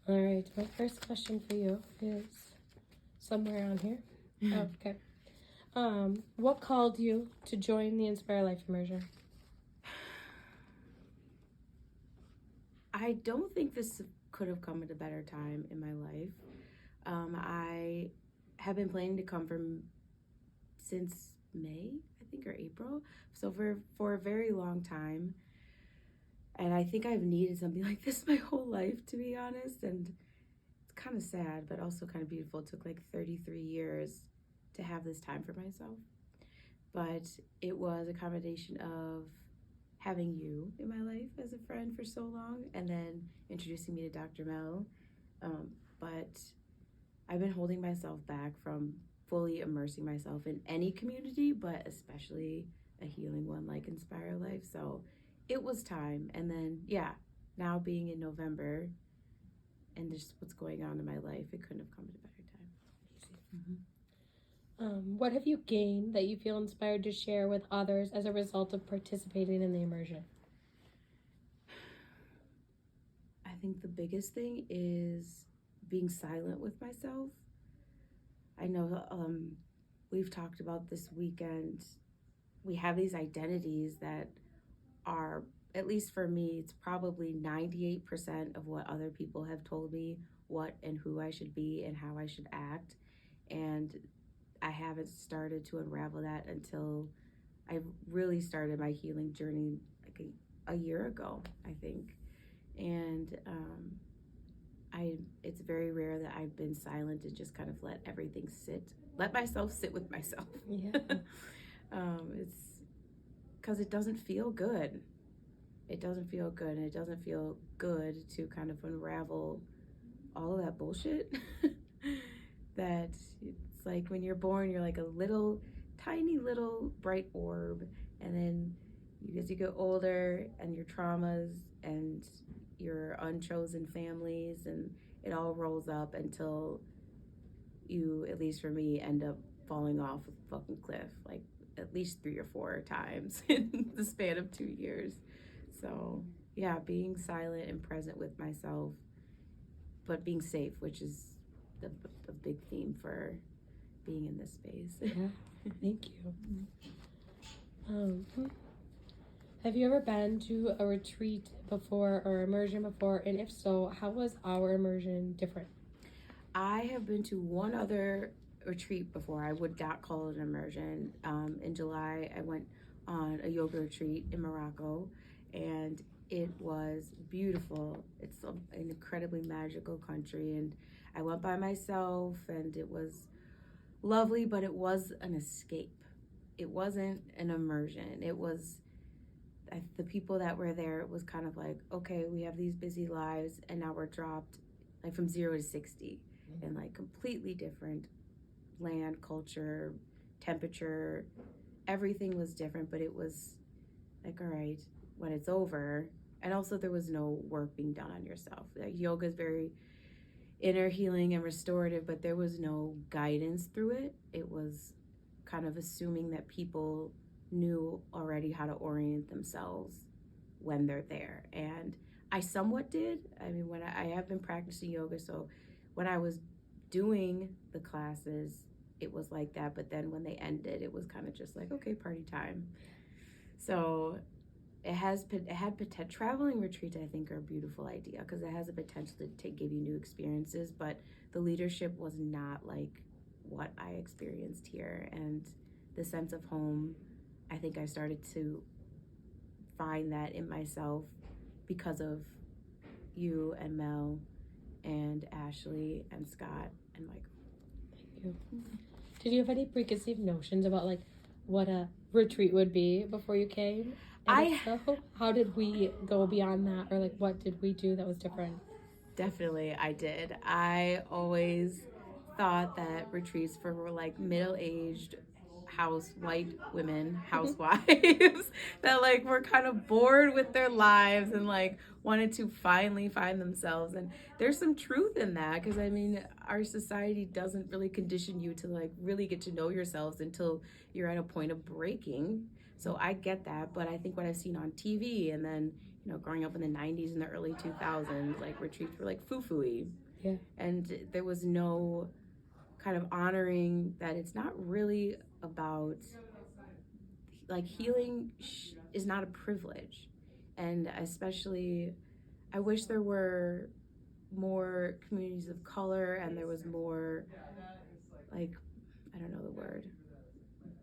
All right, my first question for you is somewhere on here. Oh, okay. What called you to join the Inspire Life Immersion? I don't think this could have come at a better time in my life. I have been planning to come since May, I think, or April. So for a very long time. And I think I've needed something like this my whole life, to be honest. And it's kind of sad, but also kind of beautiful. It took like 33 years to have this time for myself. But it was a combination of having you in my life as a friend for so long and then introducing me to Dr. Mel. But I've been holding myself back from fully immersing myself in any community, but especially a healing one like Inspire Life. So it was time. And then, now being in November and just what's going on in my life, it couldn't have come at a better time. Mm-hmm. What have you gained that you feel inspired to share with others as a result of participating in the immersion? I think the biggest thing is being silent with myself. I know we've talked about this weekend. We have these identities that are, at least for me, it's probably 98% of what other people have told me what and who I should be and how I should act. And I haven't started to unravel that until I really started my healing journey like a year ago, I think. And it's very rare that I've been silent and just kind of let myself sit with myself. Yeah. It's because it doesn't feel good. It doesn't feel good, and it doesn't feel good to kind of unravel all of that bullshit. That it's like when you're born, you're like a tiny little bright orb, and then as you get older and your traumas and your unchosen families, and it all rolls up until you, at least for me, end up falling off a fucking cliff like at least 3 or 4 times in the span of 2 years. So being silent and present with myself, but being safe, which is the big theme for being in this space. Yeah, thank you. Have you ever been to a retreat before or immersion before? And if so, how was our immersion different? I have been to one other retreat before. I would not call it an immersion. In July, I went on a yoga retreat in Morocco, and it was beautiful. It's an incredibly magical country, and I went by myself, and it was lovely, but it was an escape. It wasn't an immersion. It was the people that were there. It was kind of like, okay, we have these busy lives, and now we're dropped like from 0 to 60 in like completely different land, culture, temperature. Everything was different, but it was like, all right, when it's over. And also there was no work being done on yourself. Like, yoga is very inner healing and restorative, but there was no guidance through it. It was kind of assuming that people knew already how to orient themselves when they're there. And I somewhat did. I mean, when I have been practicing yoga, so when I was doing the classes, it was like that. But then when they ended, it was kind of just like, okay, party time. So it had potential. Traveling retreats, I think, are a beautiful idea because it has the potential to give you new experiences. But the leadership was not like what I experienced here, and the sense of home, I think I started to find that in myself because of you and Mel and Ashley and Scott and Michael. Thank you. Did you have any preconceived notions about like what a retreat would be before you came? So, how did we go beyond that, or like what did we do that was different? Definitely, I did. I always thought that retreats for like middle-aged white women, housewives, that like were kind of bored with their lives and like wanted to finally find themselves. And there's some truth in that, because I mean, our society doesn't really condition you to like really get to know yourselves until you're at a point of breaking. So I get that, but I think what I've seen on TV and then you know, growing up in the 90s and the early 2000s, like retreats were like foo-foo-y. Yeah. And there was no kind of honoring that it's not really about, like, healing is not a privilege. And especially, I wish there were more communities of color and there was more, like, I don't know the word,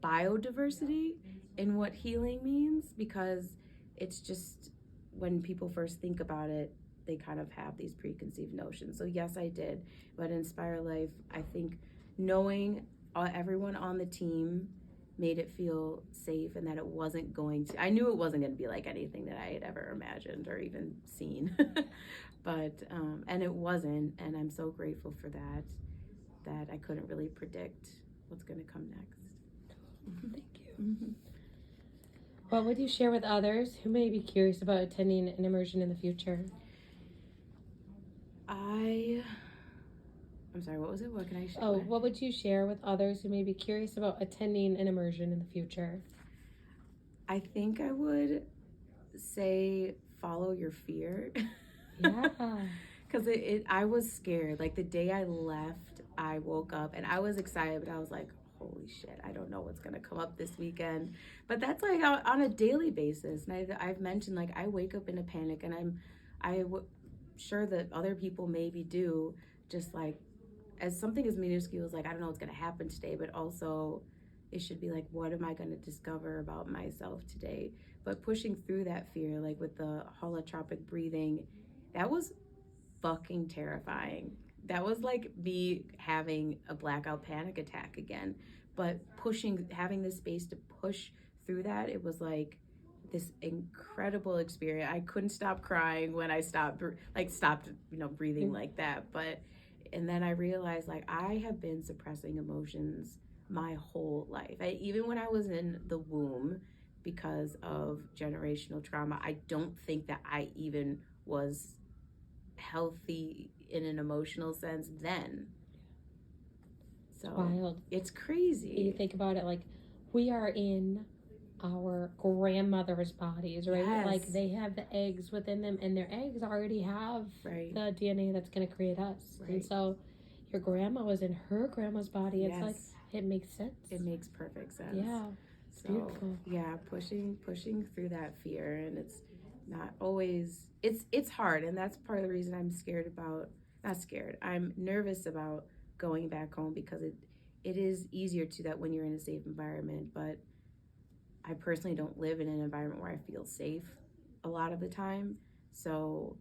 biodiversity in what healing means, because it's just, when people first think about it, they kind of have these preconceived notions. So yes, I did, but Inspire Life, I think knowing everyone on the team made it feel safe, and that it wasn't going to, I knew it wasn't going to be like anything that I had ever imagined or even seen. But and it wasn't, and I'm so grateful for that I couldn't really predict what's going to come next. Thank you. What would you share with others who may be curious about attending an immersion in the future? I'm sorry, what was it? What can I share? Oh, what would you share with others who may be curious about attending an immersion in the future? I think I would say follow your fear. Yeah. Because I was scared. Like, the day I left, I woke up and I was excited, but I was like, holy shit, I don't know what's going to come up this weekend. But that's like on a daily basis. And I've mentioned, like, I wake up in a panic, and I'm sure that other people maybe do, just like, as something as minuscule as, like, I don't know what's going to happen today, but also it should be like, what am I going to discover about myself today? But pushing through that fear, like with the holotropic breathing, that was fucking terrifying. That was like me having a blackout panic attack again. But having this space to push through that, it was like this incredible experience. I couldn't stop crying when I stopped, breathing like that. And then I realized, like, I have been suppressing emotions my whole life. Even when I was in the womb, because of generational trauma, I don't think that I even was healthy in an emotional sense then. So Wild. It's crazy. You think about it, like, we are in our grandmother's bodies, right? Yes. Like, they have the eggs within them, and their eggs already have the DNA that's going to create us. Right. And so your grandma was in her grandma's body. Yes. It's like, it makes sense. It makes perfect sense. Yeah. It's beautiful. Yeah, pushing through that fear, and it's not always, it's hard, and that's part of the reason I'm I'm nervous about going back home, because it is easier to that when you're in a safe environment. But I personally don't live in an environment where I feel safe a lot of the time, so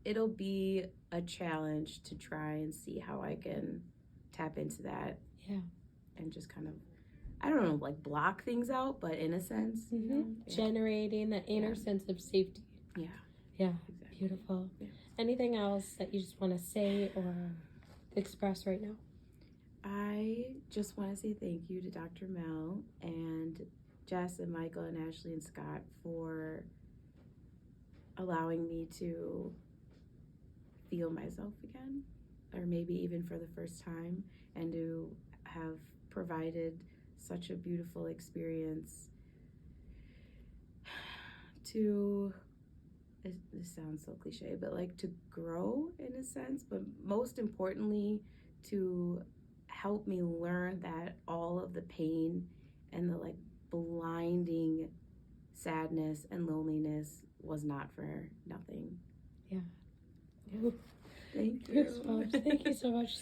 it'll be a challenge to try and see how I can tap into that. Yeah. And just kind of, I don't know, like, block things out, but in a sense, generating that inner sense of safety. Yeah. Yeah. Exactly. Beautiful. Yeah. Anything else that you just want to say or express right now? I just want to say thank you to Dr. Mel and Jess and Michael and Ashley and Scott for allowing me to feel myself again, or maybe even for the first time, and to have provided such a beautiful experience to, this sounds so cliche, but like, to grow in a sense, but most importantly to help me learn that all of the pain and the, like, blinding sadness and loneliness was not for nothing. Yeah. Thank you. Thank you so much.